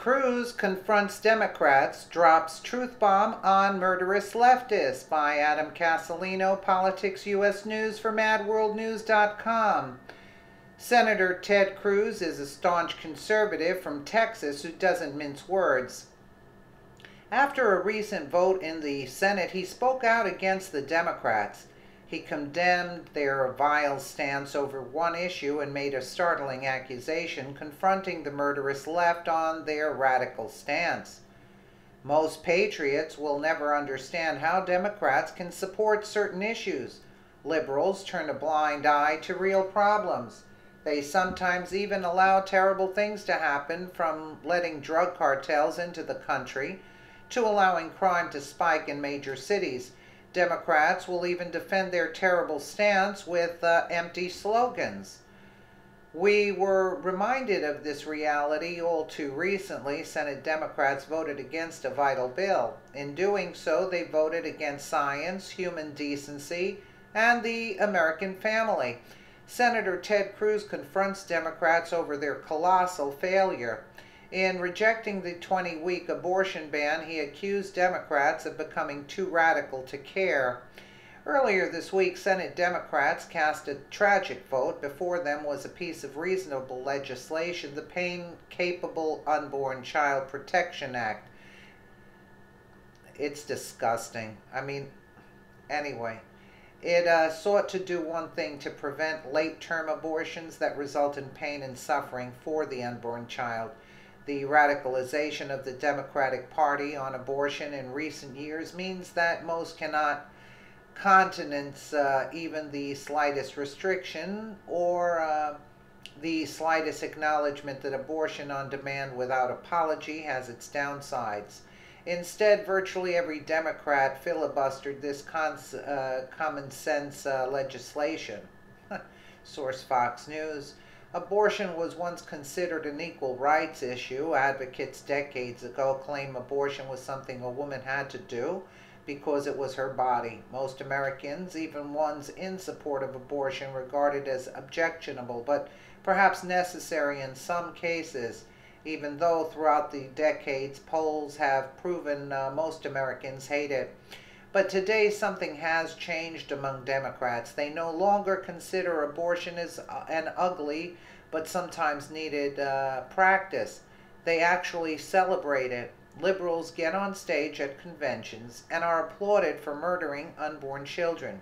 Cruz confronts Democrats, drops truth bomb on murderous leftists by Adam Castellino, Politics US News for MadWorldNews.com. Senator Ted Cruz is a staunch conservative from Texas who doesn't mince words. After a recent vote in the Senate, he spoke out against the Democrats. He condemned their vile stance over one issue and made a startling accusation confronting the murderous left on their radical stance. Most patriots will never understand how Democrats can support certain issues. Liberals turn a blind eye to real problems. They sometimes even allow terrible things to happen, from letting drug cartels into the country to allowing crime to spike in major cities. Democrats will even defend their terrible stance with empty slogans. We were reminded of this reality all too recently. Senate Democrats voted against a vital bill. In doing so, they voted against science, human decency, and the American family. Senator Ted Cruz confronts Democrats over their colossal failure. In rejecting the 20-week abortion ban, he accused Democrats of becoming too radical to care. Earlier this week, Senate Democrats cast a tragic vote. Before them was a piece of reasonable legislation, the Pain-Capable Unborn Child Protection Act. It's disgusting. Anyway. It sought to do one thing: to prevent late-term abortions that result in pain and suffering for the unborn child. The radicalization of the Democratic Party on abortion in recent years means that most cannot countenance even the slightest restriction or the slightest acknowledgement that abortion on demand without apology has its downsides. Instead, virtually every Democrat filibustered this common sense legislation. Source: Fox News. Abortion was once considered an equal rights issue. Advocates decades ago claimed abortion was something a woman had to do because it was her body. Most Americans, even ones in support of abortion, regard it as objectionable, but perhaps necessary in some cases, even though throughout the decades polls have proven most Americans hate it. But today something has changed among Democrats. They no longer consider abortion as an ugly but sometimes needed practice. They actually celebrate it. Liberals get on stage at conventions and are applauded for murdering unborn children.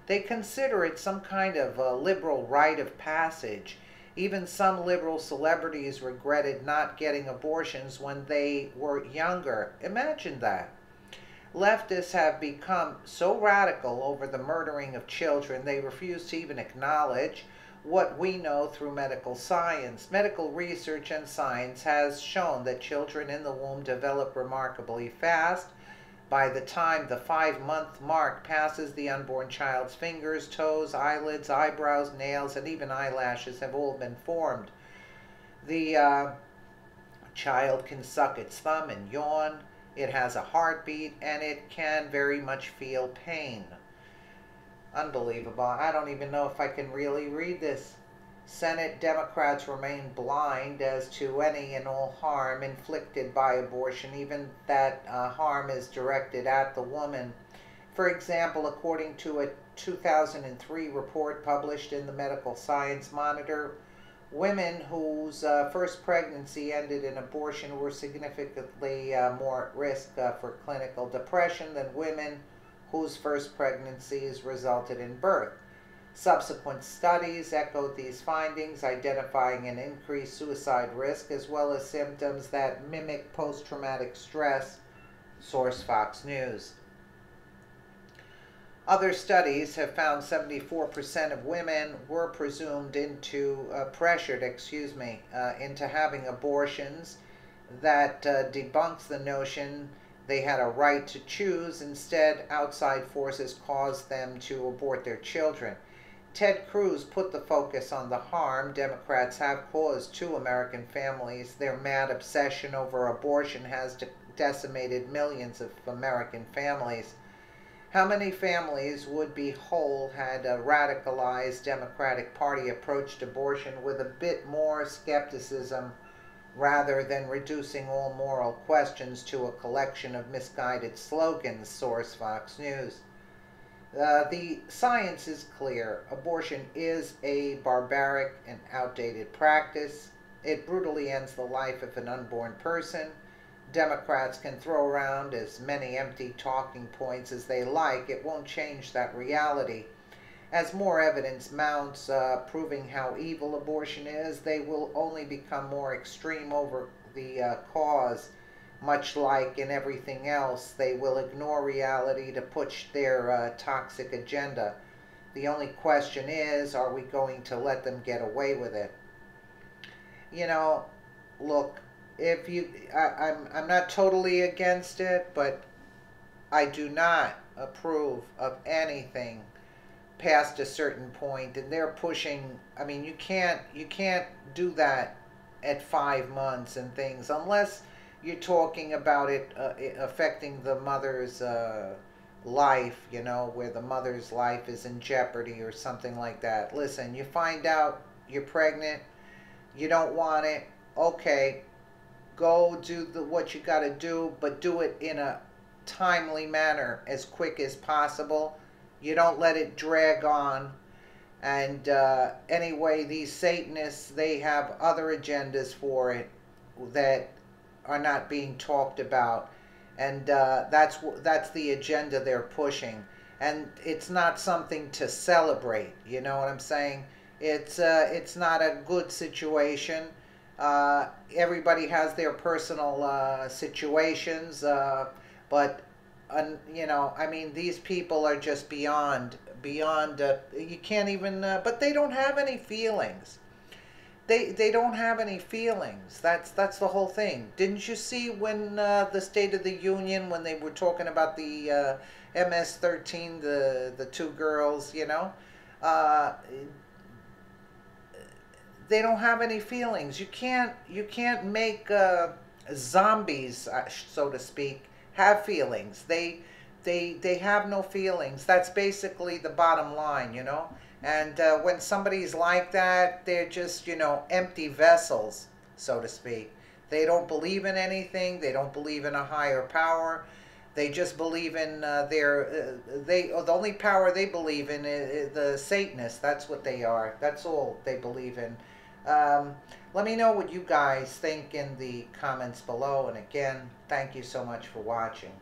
They consider it some kind of a liberal rite of passage. Even some liberal celebrities regretted not getting abortions when they were younger. Imagine that. Leftists have become so radical over the murdering of children, they refuse to even acknowledge what we know through medical science. Medical research and science has shown that children in the womb develop remarkably fast. By the time the 5-month mark passes, the unborn child's fingers, toes, eyelids, eyebrows, nails, and even eyelashes have all been formed. The child can suck its thumb and yawn. It has a heartbeat, and it can very much feel pain. Unbelievable. I don't even know if I can really read this. Senate Democrats remain blind as to any and all harm inflicted by abortion, even that harm is directed at the woman. For example, according to a 2003 report published in the Medical Science Monitor, women whose first pregnancy ended in abortion were significantly more at risk for clinical depression than women whose first pregnancies resulted in birth. Subsequent studies echoed these findings, identifying an increased suicide risk as well as symptoms that mimic post-traumatic stress. Source: Fox News. Other studies have found 74% of women were pressured into having abortions. That debunks the notion they had a right to choose. Instead, outside forces caused them to abort their children. Ted Cruz put the focus on the harm Democrats have caused to American families. Their mad obsession over abortion has decimated millions of American families. How many families would be whole had a radicalized Democratic Party approached abortion with a bit more skepticism rather than reducing all moral questions to a collection of misguided slogans, source Fox News. The science is clear. Abortion is a barbaric and outdated practice. It brutally ends the life of an unborn person. Democrats can throw around as many empty talking points as they like. It won't change that reality. As more evidence mounts proving how evil abortion is, they will only become more extreme over the cause. Much like in everything else, they will ignore reality to push their toxic agenda. The only question is, are we going to let them get away with it? You know, look, if you, I'm not totally against it, but I do not approve of anything past a certain point, and they're pushing. I mean, you can't do that at 5 months and things unless you're talking about it affecting the mother's life, where the mother's life is in jeopardy or something like that. Listen, you find out you're pregnant, you don't want it, okay, go do what you got to do, but do it in a timely manner, as quick as possible. You don't let it drag on. And anyway, these Satanists, they have other agendas for it that are not being talked about, and that's the agenda they're pushing, and it's not something to celebrate. You know what I'm saying? It's not a good situation. Everybody has their personal situations, but I mean, these people are just beyond. You can't even. But they don't have any feelings. They don't have any feelings. That's the whole thing. Didn't you see when the State of the Union, when they were talking about the MS-13, the two girls, uh, they don't have any feelings. You can't make zombies, so to speak, have feelings. They have no feelings. That's basically the bottom line. And when somebody's like that, they're just, empty vessels, so to speak. They don't believe in anything. They don't believe in a higher power. They just believe in the only power they believe in is the Satanists. That's what they are. That's all they believe in. Let me know what you guys think in the comments below. And again, thank you so much for watching.